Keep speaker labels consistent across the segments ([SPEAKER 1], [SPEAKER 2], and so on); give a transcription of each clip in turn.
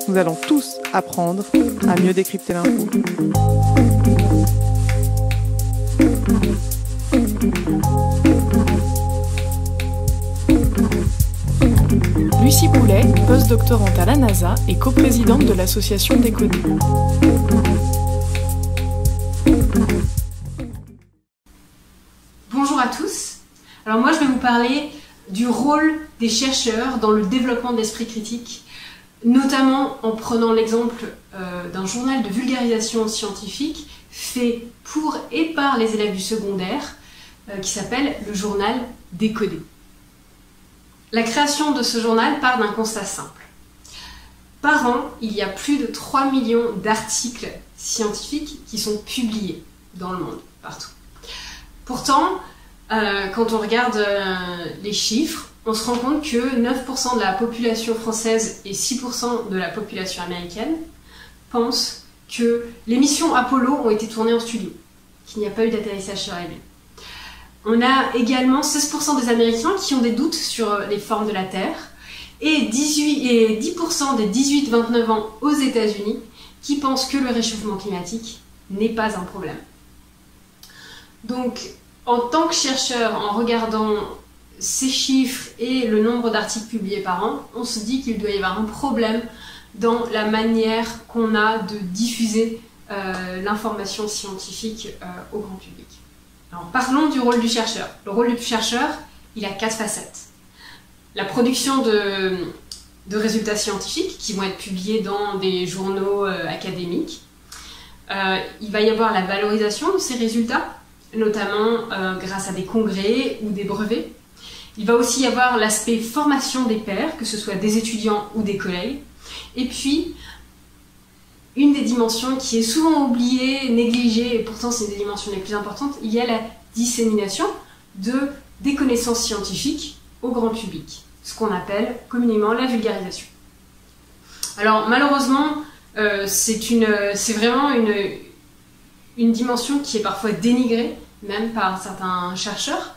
[SPEAKER 1] Nous allons tous apprendre à mieux décrypter l'info.
[SPEAKER 2] Lucie Poulet, post-doctorante à la NASA et coprésidente de l'association Décoder.
[SPEAKER 3] Bonjour à tous. Alors moi je vais vous parler du rôle des chercheurs dans le développement de l'esprit critique, notamment en prenant l'exemple d'un journal de vulgarisation scientifique fait pour et par les élèves du secondaire qui s'appelle le journal Décoder. La création de ce journal part d'un constat simple. Par an, il y a plus de 3 millions d'articles scientifiques qui sont publiés dans le monde, partout. Pourtant, quand on regarde les chiffres, on se rend compte que 9% de la population française et 6% de la population américaine pensent que les missions Apollo ont été tournées en studio, qu'il n'y a pas eu d'atterrissage sur la Lune. On a également 16% des Américains qui ont des doutes sur les formes de la Terre et 10% des 18-29 ans aux États-Unis qui pensent que le réchauffement climatique n'est pas un problème. Donc, en tant que chercheur, en regardant ces chiffres et le nombre d'articles publiés par an, on se dit qu'il doit y avoir un problème dans la manière qu'on a de diffuser l'information scientifique au grand public. Alors, parlons du rôle du chercheur. Le rôle du chercheur, il a 4 facettes. La production de résultats scientifiques qui vont être publiés dans des journaux académiques. Il va y avoir la valorisation de ces résultats, notamment grâce à des congrès ou des brevets. Il va aussi y avoir l'aspect formation des pairs, que ce soit des étudiants ou des collègues. Et puis, une des dimensions qui est souvent oubliée, négligée, et pourtant c'est une des dimensions les plus importantes, il y a la dissémination des connaissances scientifiques au grand public, ce qu'on appelle communément la vulgarisation. Alors malheureusement, c'est vraiment une dimension qui est parfois dénigrée, même par certains chercheurs,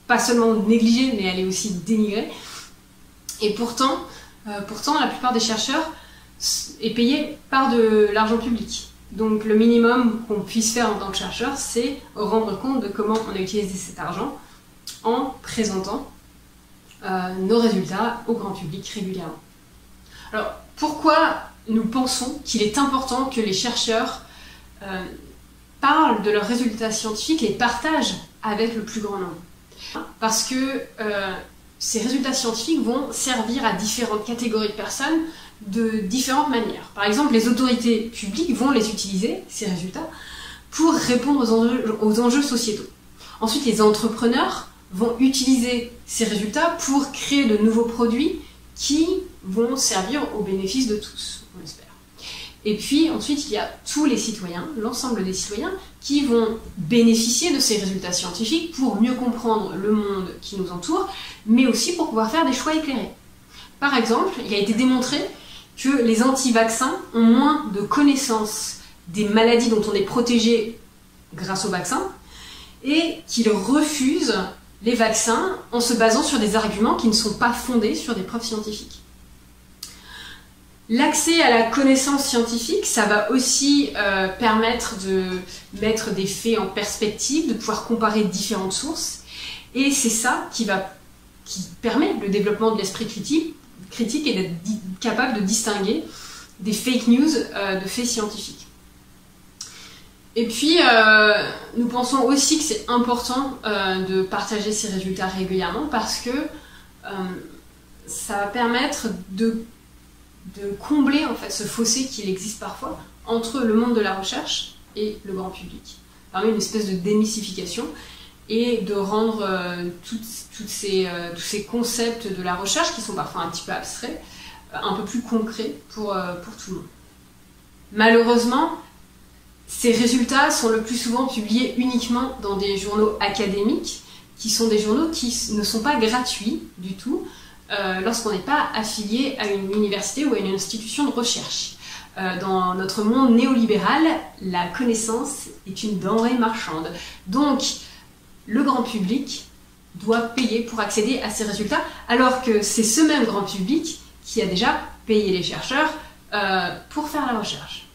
[SPEAKER 3] pas seulement négligée, mais elle est aussi dénigrée. Et pourtant la plupart des chercheurs est payé par de l'argent public. Donc le minimum qu'on puisse faire en tant que chercheur, c'est rendre compte de comment on a utilisé cet argent en présentant nos résultats au grand public régulièrement. Alors pourquoi nous pensons qu'il est important que les chercheurs parlent de leurs résultats scientifiques et les partagent avec le plus grand nombre? Parce que ces résultats scientifiques vont servir à différentes catégories de personnes de différentes manières. Par exemple, les autorités publiques vont les utiliser, ces résultats, pour répondre aux enjeux sociétaux. Ensuite, les entrepreneurs vont utiliser ces résultats pour créer de nouveaux produits qui vont servir au bénéfice de tous, on l'espère. Et puis ensuite, il y a tous les citoyens, l'ensemble des citoyens, qui vont bénéficier de ces résultats scientifiques pour mieux comprendre le monde qui nous entoure, mais aussi pour pouvoir faire des choix éclairés. Par exemple, il a été démontré que les anti-vaccins ont moins de connaissances des maladies dont on est protégé grâce aux vaccins et qu'ils refusent les vaccins en se basant sur des arguments qui ne sont pas fondés sur des preuves scientifiques. L'accès à la connaissance scientifique, ça va aussi permettre de mettre des faits en perspective, de pouvoir comparer différentes sources, et c'est ça qui permet le développement de l'esprit critique et d'être capable de distinguer des fake news de faits scientifiques. Et puis, nous pensons aussi que c'est important de partager ces résultats régulièrement parce que ça va permettre de combler en fait ce fossé qu'il existe parfois entre le monde de la recherche et le grand public. Permet une espèce de démystification et de rendre tous ces concepts de la recherche, qui sont parfois un petit peu abstraits, un peu plus concrets pour tout le monde. Malheureusement, ces résultats sont le plus souvent publiés uniquement dans des journaux académiques, qui sont des journaux qui ne sont pas gratuits du tout, lorsqu'on n'est pas affilié à une université ou à une institution de recherche. Dans notre monde néolibéral, la connaissance est une denrée marchande. Donc, le grand public doit payer pour accéder à ces résultats, alors que c'est ce même grand public qui a déjà payé les chercheurs pour faire la recherche.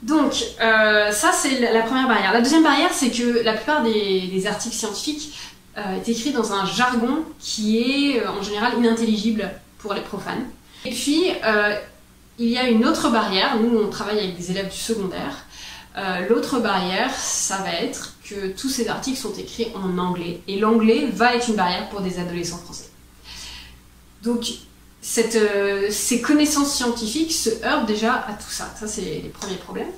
[SPEAKER 3] Donc, ça c'est la première barrière. La deuxième barrière, c'est que la plupart des articles scientifiques est écrit dans un jargon qui est en général inintelligible pour les profanes. Et puis, il y a une autre barrière. Nous, on travaille avec des élèves du secondaire. L'autre barrière, ça va être que tous ces articles sont écrits en anglais. Et l'anglais va être une barrière pour des adolescents français. Donc, ces connaissances scientifiques se heurtent déjà à tout ça. Ça, c'est les premiers problèmes.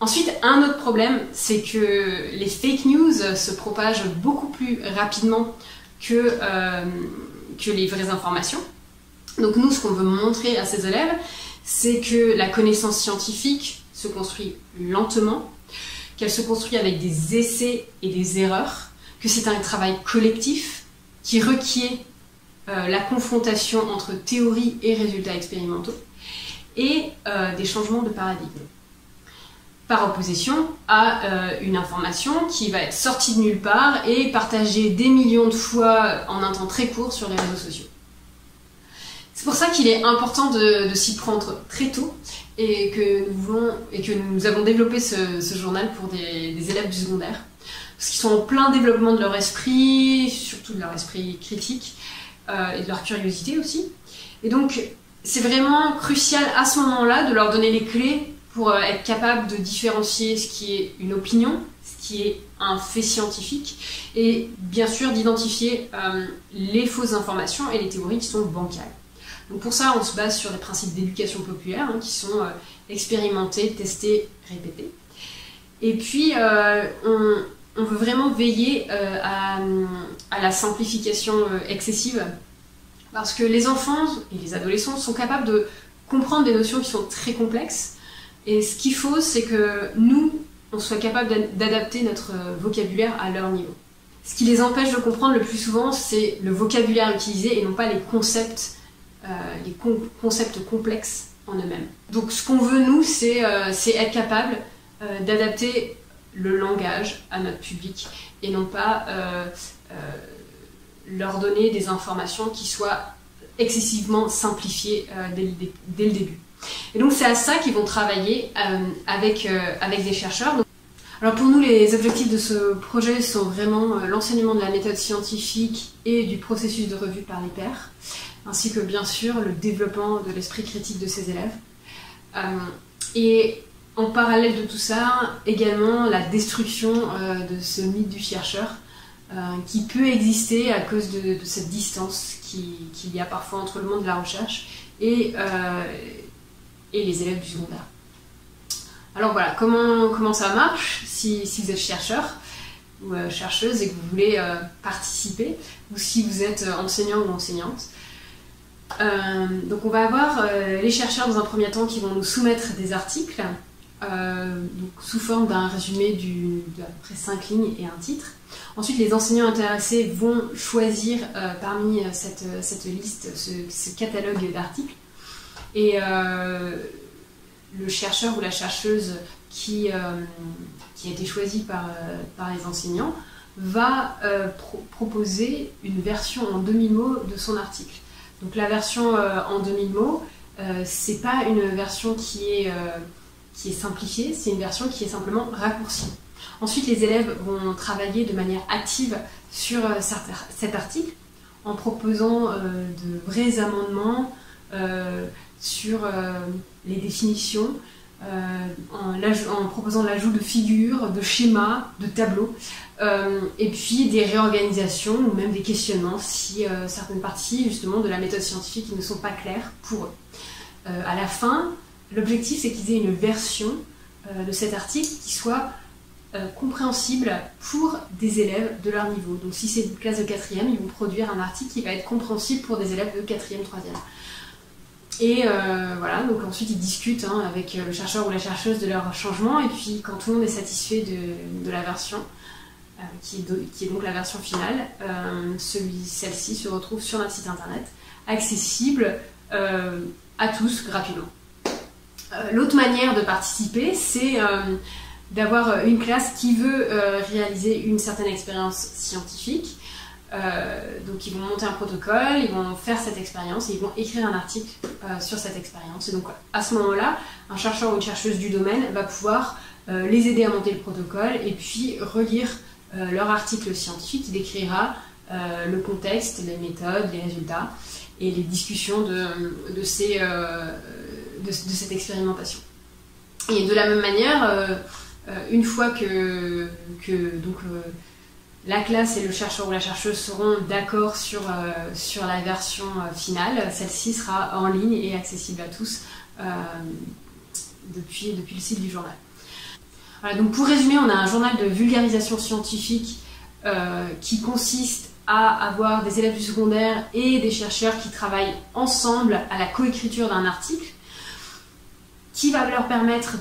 [SPEAKER 3] Ensuite, un autre problème, c'est que les fake news se propagent beaucoup plus rapidement que les vraies informations. Donc nous, ce qu'on veut montrer à ces élèves, c'est que la connaissance scientifique se construit lentement, qu'elle se construit avec des essais et des erreurs, que c'est un travail collectif qui requiert la confrontation entre théorie et résultats expérimentaux et des changements de paradigme. Par opposition à une information qui va être sortie de nulle part et partagée des millions de fois en un temps très court sur les réseaux sociaux. C'est pour ça qu'il est important de s'y prendre très tôt et que nous avons développé ce journal pour des élèves du secondaire. Parce qu'ils sont en plein développement de leur esprit, surtout de leur esprit critique et de leur curiosité aussi. Et donc c'est vraiment crucial à ce moment-là de leur donner les clés pour être capable de différencier ce qui est une opinion, ce qui est un fait scientifique, et bien sûr d'identifier les fausses informations et les théories qui sont bancales. Donc pour ça, on se base sur des principes d'éducation populaire qui sont expérimentés, testés, répétés. Et puis, on veut vraiment veiller à la simplification excessive, parce que les enfants et les adolescents sont capables de comprendre des notions qui sont très complexes. Et ce qu'il faut, c'est que nous, on soit capable d'adapter notre vocabulaire à leur niveau. Ce qui les empêche de comprendre le plus souvent, c'est le vocabulaire utilisé et non pas les concepts complexes en eux-mêmes. Donc ce qu'on veut, nous, c'est être capable d'adapter le langage à notre public et non pas leur donner des informations qui soient excessivement simplifiées dès le début. Et donc c'est à ça qu'ils vont travailler avec des chercheurs. Alors pour nous, les objectifs de ce projet sont vraiment l'enseignement de la méthode scientifique et du processus de revue par les pairs, ainsi que bien sûr le développement de l'esprit critique de ces élèves. Et en parallèle de tout ça, également la destruction de ce mythe du chercheur qui peut exister à cause de cette distance qu'il y a parfois entre le monde de la recherche et les élèves du secondaire. Alors voilà, comment ça marche si vous êtes chercheur ou chercheuse et que vous voulez participer, ou si vous êtes enseignant ou enseignante. Donc on va avoir les chercheurs dans un premier temps qui vont nous soumettre des articles donc sous forme d'un résumé d'à peu près 5 lignes et un titre. Ensuite, les enseignants intéressés vont choisir parmi cette liste, ce catalogue d'articles. Et le chercheur ou la chercheuse qui a été choisi par les enseignants va proposer une version en 2000 mots de son article. Donc la version en 2000 mots, c'est pas une version qui est simplifiée, c'est une version qui est simplement raccourcie. Ensuite, les élèves vont travailler de manière active sur cet article en proposant de vrais amendements sur les définitions, en proposant l'ajout de figures, de schémas, de tableaux, et puis des réorganisations ou même des questionnements si certaines parties justement de la méthode scientifique ne sont pas claires pour eux. À la fin, l'objectif c'est qu'ils aient une version de cet article qui soit compréhensible pour des élèves de leur niveau. Donc si c'est une classe de 4e, ils vont produire un article qui va être compréhensible pour des élèves de 4e, 3e. Et voilà, donc ensuite ils discutent avec le chercheur ou la chercheuse de leur changement, et puis quand tout le monde est satisfait de la version, qui est donc la version finale, celle-ci se retrouve sur notre site internet, accessible à tous gratuitement. L'autre manière de participer, c'est d'avoir une classe qui veut réaliser une certaine expérience scientifique, Donc ils vont monter un protocole, ils vont faire cette expérience et ils vont écrire un article sur cette expérience. Et donc à ce moment-là, un chercheur ou une chercheuse du domaine va pouvoir les aider à monter le protocole et puis relire leur article scientifique qui décrira le contexte, les méthodes, les résultats et les discussions de cette expérimentation. Et de la même manière, une fois que la classe et le chercheur ou la chercheuse seront d'accord sur la version finale, celle-ci sera en ligne et accessible à tous depuis le site du journal. Voilà, donc pour résumer, on a un journal de vulgarisation scientifique qui consiste à avoir des élèves du secondaire et des chercheurs qui travaillent ensemble à la coécriture d'un article qui va leur permettre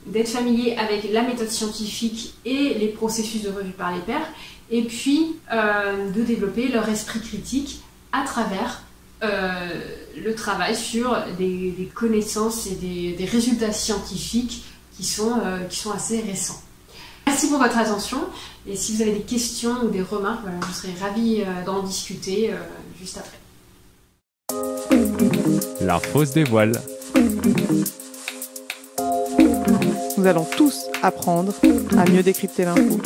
[SPEAKER 3] d'être familiers avec la méthode scientifique et les processus de revue par les pairs, et puis de développer leur esprit critique à travers le travail sur des connaissances et des résultats scientifiques qui sont assez récents. Merci pour votre attention, et si vous avez des questions ou des remarques, voilà, je serais ravie d'en discuter juste après.
[SPEAKER 4] La fausse des voiles.
[SPEAKER 1] Nous allons tous apprendre à mieux décrypter l'info.